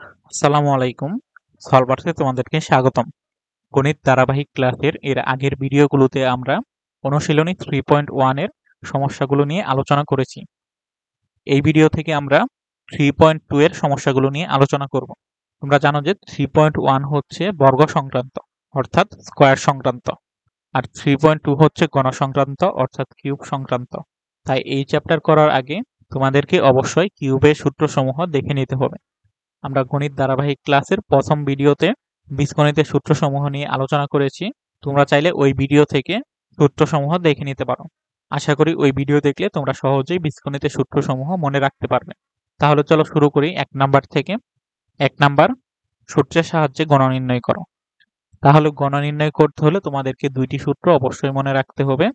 আসসালামু আলাইকুম। সলভার্সে তোমাদেরকে স্বাগতম। গণিত ধারাবাহিক ক্লাসের এর আগের ভিডিওগুলোতে আমরা অনুশীলনী 3.1 এর সমস্যাগুলো নিয়ে আলোচনা করেছি। এই ভিডিও থেকে আমরা 3.2 এর সমস্যাগুলো নিয়ে আলোচনা করব। তোমরা জানো যে 3.1 হচ্ছে বর্গ সংক্রান্ত অর্থাৎ স্কয়ার সংক্রান্ত, আর 3.2 হচ্ছে ঘন সংক্রান্ত অর্থাৎ কিউব সংক্রান্ত। তাই এই চ্যাপ্টার করার আগে তোমাদেরকে অবশ্যই কিউবের সূত্রসমূহ দেখে নিতে হবে। আমরা গণিত ধারাবাহিক ক্লাসের প্রথম ভিডিওতে বীজগণিতের সূত্রসমূহ নিয়ে আলোচনা করেছি। তোমরা চাইলে ওই ভিডিও থেকে সূত্রসমূহ দেখে নিতে পারো। আশা করি ওই ভিডিও দেখলে তোমরা সহজেই বীজগণিতের সূত্রসমূহ মনে রাখতে পারবে। তাহলে চলো শুরু করি 1 নাম্বার থেকে। 1 নাম্বার, সূত্রের সাহায্যে গণ নির্ণয় করো। তাহলে গণ নির্ণয় করতে হলে তোমাদেরকে দুইটি সূত্র অবশ্যই মনে রাখতে হবে।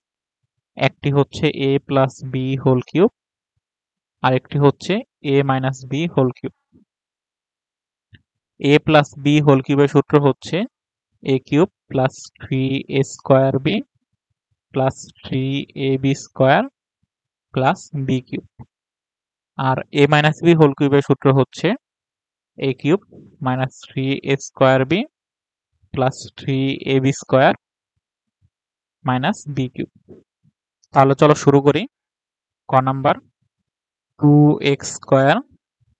একটি হচ্ছে a plus B whole cube, আর একটি হচ্ছে a minus B whole cube. a plus B whole কিউবের সূত্র হচ্ছে a cube plus 3a square B plus 3ab square plus B cube. আর a মাইনাস বি হোল কিউবের সূত্র হচ্ছে a cube minus 3a square B plus 3ab square minus B cube. তাহলে চলো শুরু করি। ক number, 2x square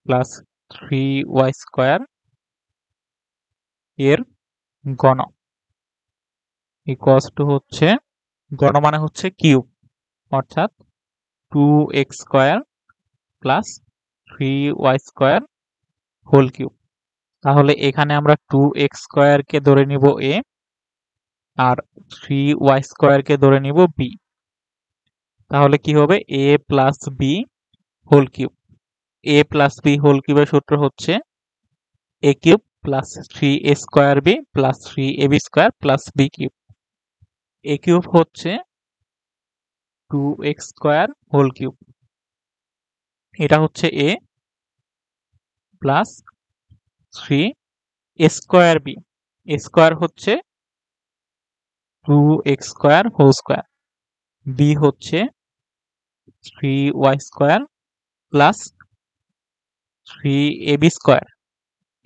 plus 3y square এর গণ ইকুয়ালস টু হচ্ছে, গণ মানে হচ্ছে কিউব, অর্থাৎ 2x square plus 3y square whole cube. তাহলে এখানে আমরা 2x স্কোয়ার কে ধরে নিব a, আর 3y স্কোয়ার কে ধরে নিব b। তাহলে কি হবে, a plus B whole cube. a plus B whole কিউবের সূত্র হচ্ছে a cube plus 3a square B plus 3ab square plus b cube. a cube হচ্ছে 2x স্কোয়ার হোল কিউব, এটা হচ্ছে a plus 3a square B, a square হচ্ছে 2x square whole square, b হচ্ছে 3y square plus 3ab square,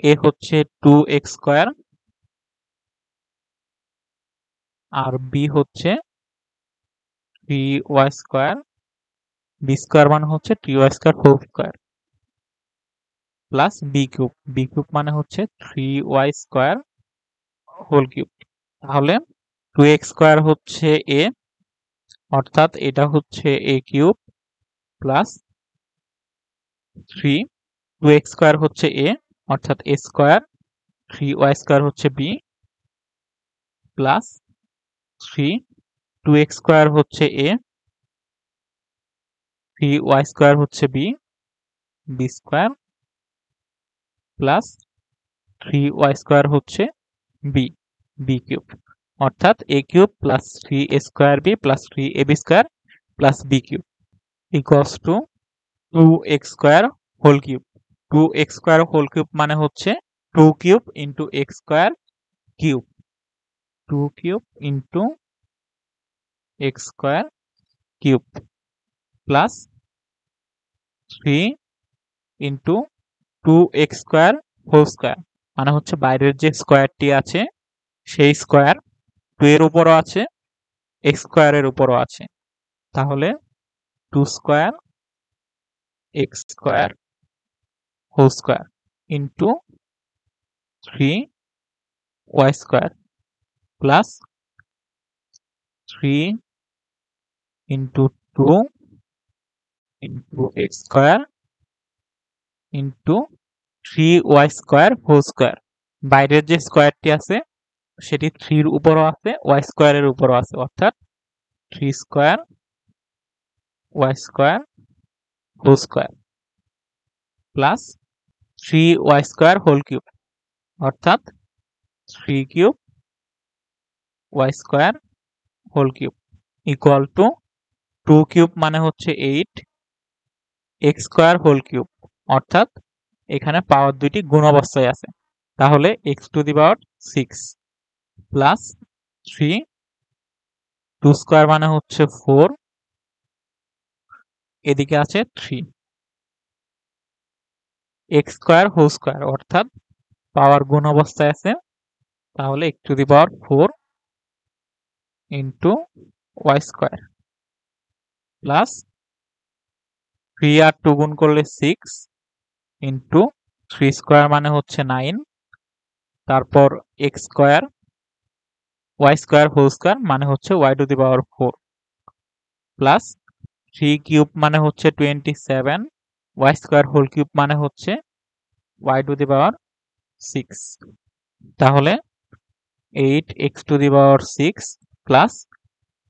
a হচ্ছে 2x square আর b হচ্ছে 3y square, b square মানে হচ্ছে 3y square whole square plus b cube, b cube মানে হচ্ছে 3y square whole cube. তাহলে 2x square হচ্ছে a, অর্থাৎ এটা হচ্ছে a cube plus 3, 2x square হচ্ছে a অর্থাৎ a স্কোয়ার, 3y স্কোয়ার হচ্ছে b প্লাস 3, 2x স্কোয়ার হচ্ছে a, 3y স্কোয়ার হচ্ছে b, b square plus 3y square হচ্ছে b, b কিউব, অর্থাৎ a cube plus 3a square b plus 3ab square plus b cube equals to 2x square whole cube. 2x square whole cube মানে হচ্ছে 2 cube into x square cube, 2 cube into x square cube plus 3 into 2x square whole square, মানে হচ্ছে বাইরের যে স্কোয়ারটি আছে সেই square 2 এর উপরও আছে, x স্কোয়ারের উপরও আছে। তাহলে 2 square x square whole square into 3y square plus 3 into 2 into x square into 3y square whole square. বাইরের যে স্কোয়ারটি আছে সেটি 3 এর উপরও আছে, y স্কোয়ারের উপরও আছে, অর্থাৎ 3 square y square whole square plus 3y square whole cube, অর্থাৎ 3 cube y square whole cube equal to 2 cube মানে হচ্ছে 8 x স্কোয়ার হোল কিউব, অর্থাৎ এখানে পাওয়ার দুইটি গুণ অবস্থায় আছে। তাহলে x two the power 6 plus 3, 2 square মানে হচ্ছে 4, এদিকে আছে 3 এক্স স্কোয়ার হোল স্কোয়ার, অর্থাৎ পাওয়ার গুণ অবস্থায় আছে, তাহলে X to the power 4 into Y square plus 3 আর 2 গুণ করলে 6 ইন্টু 3 স্কোয়ার মানে হচ্ছে 9, তারপর X square Y square whole square মানে হচ্ছে Y to the power 4 plus 3 cube মানে হচ্ছে 27, ওয়াই স্কোয়ার হোল কিউব মানে হচ্ছে ওয়াই টু দি পাওয়ার 6। তাহলে 8 X to the power 6 plus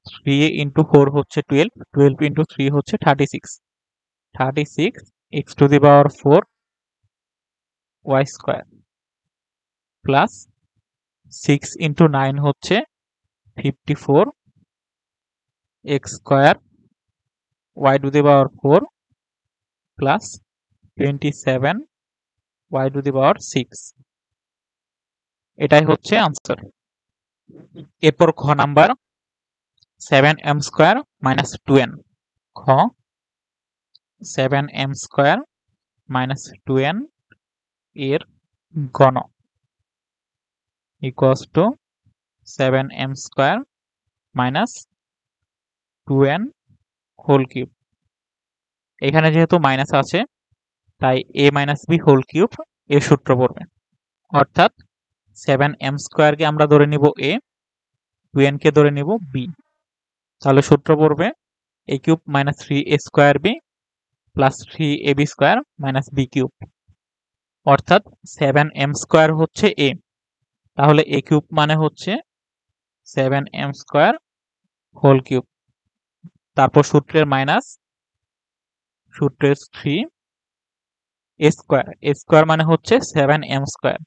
3 into 4 হচ্ছে 12, 12 ইন্টু 3 হচ্ছে 36, 36 X to the power 4 Y square plus 6 into 9 হচ্ছে 54 X square Y to the power 4 plus 27 Y to the power 6। এটাই হচ্ছে answer. এরপর খ number 7m square minus 2n। খ 7m square minus 2n এর ঘন equals to 7m square minus 2n whole cube. এখানে যেহেতু মাইনাস আছে তাই a minus b whole cube এর সূত্র পড়বে, অর্থাৎ 7m স্কোয়ারকে আমরা ধরে নিব a, 2n কে ধরে নিব b, তাহলে সূত্র পড়বে a cube minus 3a square b plus 3ab square minus b cube, অর্থাৎ 7m স্কোয়ার হচ্ছে a, তাহলে a কিউব মানে হচ্ছে 7m স্কোয়ার হোল কিউব, তারপর সূত্রের মাইনাস, সূত্রের 3 a স্কোয়ার মানে হচ্ছে 7m square,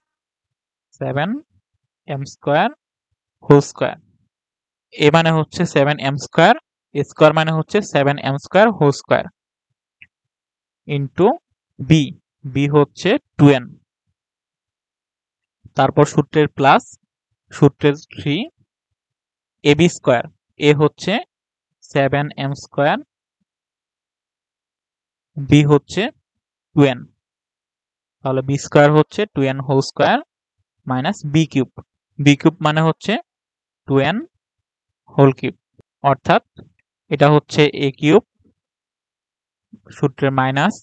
7m square whole square, a মানে হচ্ছে 7m স্কোয়ার, a স্কোয়ার মানে হচ্ছে 7m square whole square into b, b হচ্ছে 2n, তারপর সূত্রের প্লাস, সূত্রের 3ab স্কোয়ার, a হচ্ছে 7m স্কোয়ার, b হচ্ছে 2n, তাহলে b স্কোয়ার হচ্ছে 2n whole square minus b cube, b cube মানে হচ্ছে 2n হোল কিউব, অর্থাৎ এটা হচ্ছে a কিউব, সূত্রের minus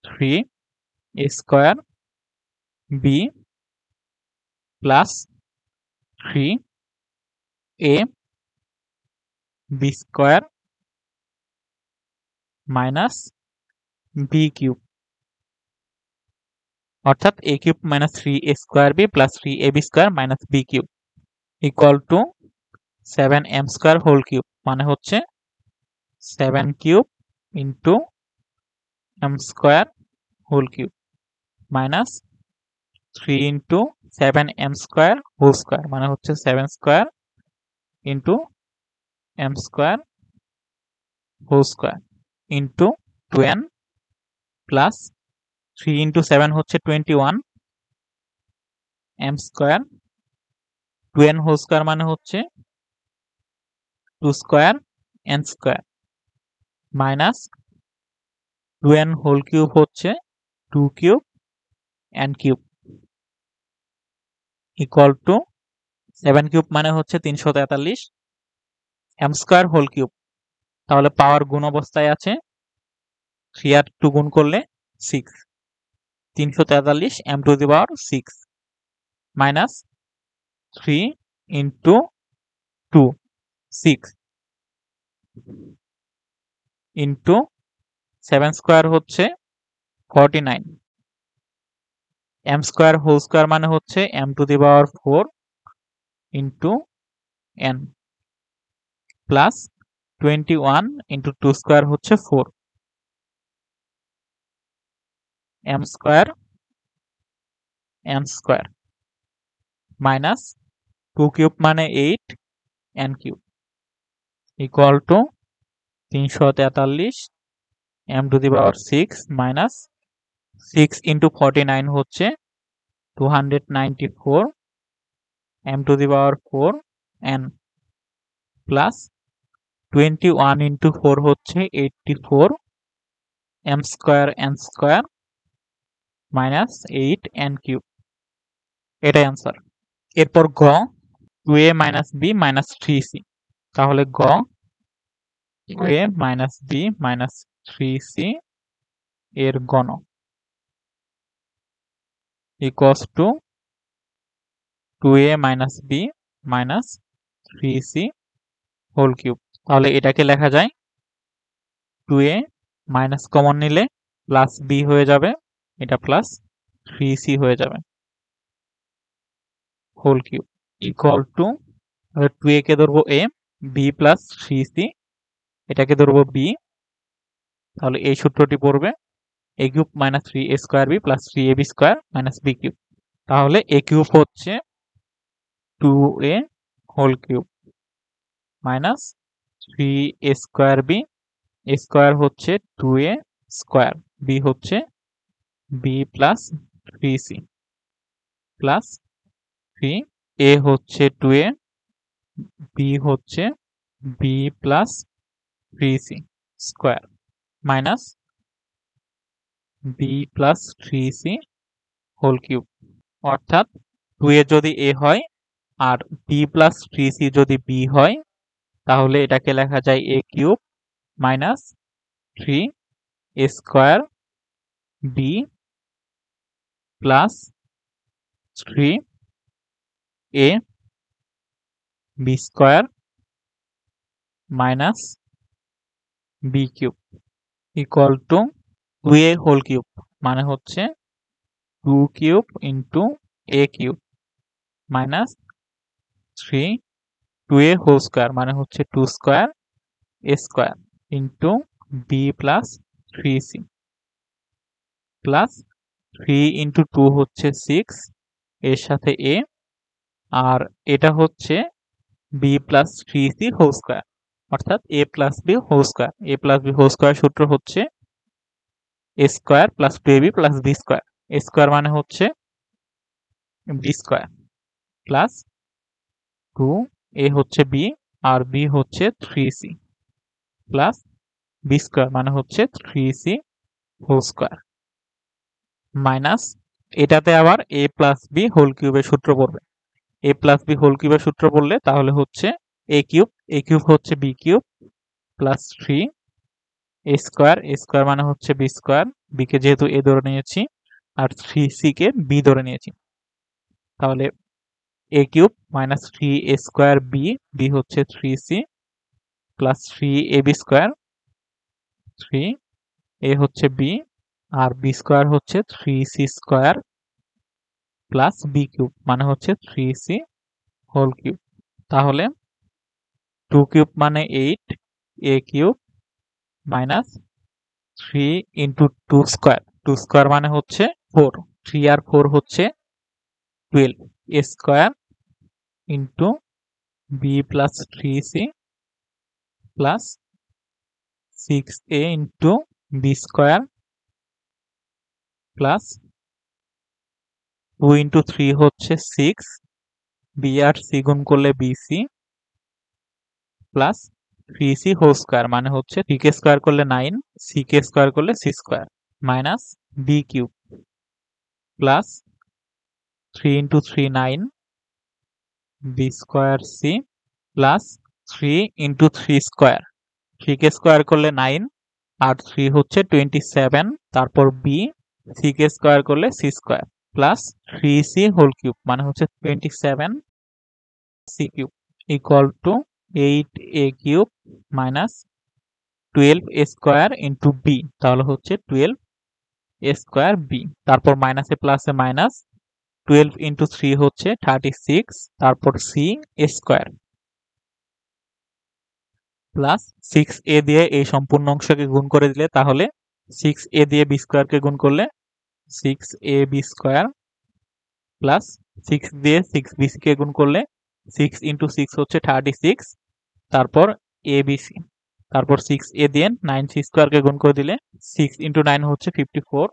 3a square b plus 3a b square minus b cube, অর্থাৎ a cube minus 3a square b plus 3ab square minus b cube equal to 7m square whole cube, মানে হচ্ছে 7 cube into m square whole cube minus 3 into 7m square whole square মানে হচ্ছে 7 square into m square whole square into 2n plus 3 into 7 হচ্ছে 21 m square, 2n whole square মানে হচ্ছে 2 square n square minus 2n whole cube হচ্ছে 2 cube n cube equal to 7 cube মানে হচ্ছে 343 m square whole cube, তাহলে পাওয়ার গুণ অবস্থায় আছে, 3 আর 2 গুণ করলে 6, 343 m two the power 6 minus 3 into 2 6 into 7 square হচ্ছে 49, m স্কোয়ার হোল স্কোয়ার মানে হচ্ছে m two the power 4 into n plus 21 into 2 square হচ্ছে 4, m square n square minus 2 cube মানে 8 n cube equal two 343 m two the power 6 minus 6 into 49 হচ্ছে 294 m two the power 4 n plus 21 into 4 হচ্ছে 84 m square n square minus 8n cube, এটাই answer. এরপর গ 2a minus b minus 3c, তাহলে গ 2a minus b minus 3c এর ঘন equals to 2a minus b minus 3c whole cube. তাহলে এটাকে লেখা যায় 2a মাইনাস কমন নিলে প্লাস b হয়ে যাবে, এটা প্লাস 3c হয়ে যাবে whole cube equal to 2a কে ধরবো a, b প্লাস 3c এটাকে ধরবো b, তাহলে এই সূত্রটি পড়বে a cube minus 3a square b plus 3ab square minus b cube. তাহলে a কিউব হচ্ছে 2a whole cube minus 3a square b, a square হচ্ছে 2a স্কোয়ার, b হচ্ছে b plus 3c plus 3, a হচ্ছে 2a, b হচ্ছে b plus 3c square minus b plus 3c whole cube. অর্থাৎ 2a যদি a হয় আর b plus 3c যদি b হয়, তাহলে এটাকে লেখা যায় a cube minus 3a square b plus 3a b square minus b cube equal to 2a whole cube, মানে হচ্ছে 2 cube into a cube minus 2a whole square, মানে হচ্ছে 2 square a square into b plus 3c plus 3 into 2 হচ্ছে 6, এর সাথে a, আর এটা হচ্ছে b plus 3c whole square, অর্থাৎ a plus b whole square. a plus b whole square সূত্র হচ্ছে a square plus 2ab plus b square. a square মানে হচ্ছে b স্কোয়ার প্লাস 2a হচ্ছে b আর b হচ্ছে 3c plus b square মানে হচ্ছে 3c whole square minus এটাতে আবার a প্লাস b হোল কিউবের সূত্র পড়বে। a প্লাস b হোল কিউবের সূত্র পড়লে তাহলে হচ্ছে a কিউব হচ্ছে b cube plus 3 a square মানে হচ্ছে b স্কোয়ার, b কে যেহেতু a ধরে নিয়েছি আর 3c কে b ধরে নিয়েছি, তাহলে a cube minus 3a square b হচ্ছে 3c plus 3ab square, 3a হচ্ছে b আর b স্কোয়ার হচ্ছে 3c square plus b cube মানে হচ্ছে 3c হোল কিউব। তাহলে 2 কিউব মানে 8, a cube minus 3 into 2 square মানে হচ্ছে 4, 3 আর 4 হচ্ছে 12, a square into b plus 3c plus 6a into b square plus 2 into 3 হচ্ছে 6, b আর c গুণ করলে bc plus 3c whole square মানে হচ্ছে 3 কে স্কোয়ার করলে 9, c কে স্কোয়ার করলে c square minus b cube plus 3 into 3 9 b square c plus 3 into 3 square, 3 কে স্কোয়ার করলে 9 আর 3 হচ্ছে 27, তারপর b, c কে স্কোয়ার করলে c square plus 3c whole cube মানে হচ্ছে 27c cube equal to 8a cube minus 12a square into b, তাহলে হচ্ছে 12a স্কোয়ার b, তারপর মাইনাসে প্লাসে মাইনাস 12 ইন্টু 3 হচ্ছে 36, তারপর c স্কোয়ার প্লাস 6a দিয়ে এই সম্পূর্ণ অংশকে গুণ করে দিলে, তাহলে 6a দিয়ে b স্কোয়ারকে গুণ করলে 6ab স্কোয়ার প্লাস 6 দিয়ে 6b কে গুণ করলে 6 ইন্টু 6 হচ্ছে 36, তারপর abc, তারপর 6a দিয়ে 9c স্কোয়ারকে গুণ করে দিলে 6 ইন্টু 9 হচ্ছে 54,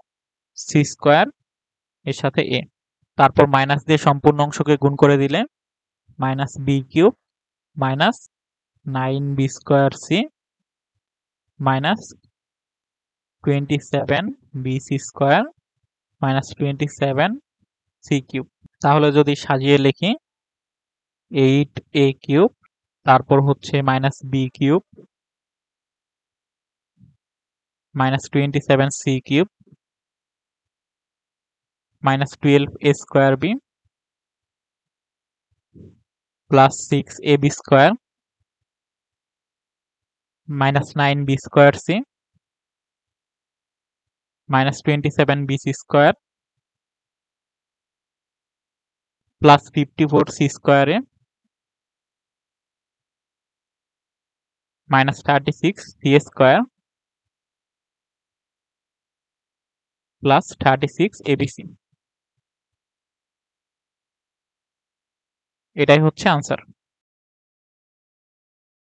c স্কোয়ার এর সাথে a, তারপর মাইনাস দিয়ে সম্পূর্ণ অংশকে গুণ করে দিলে minus b cube minus 9b square c minus 27bc square minus 27 c cube. তাহলে যদি সাজিয়ে লিখি 8a কিউব, তারপর হচ্ছে minus B cube, minus 27c cube, minus 12a square B, plus 6ab square, minus 9b square c, minus 27bc square, plus 54c স্কোয়ারে, minus 36c square, plus 36abc। এটাই হচ্ছে আনসার।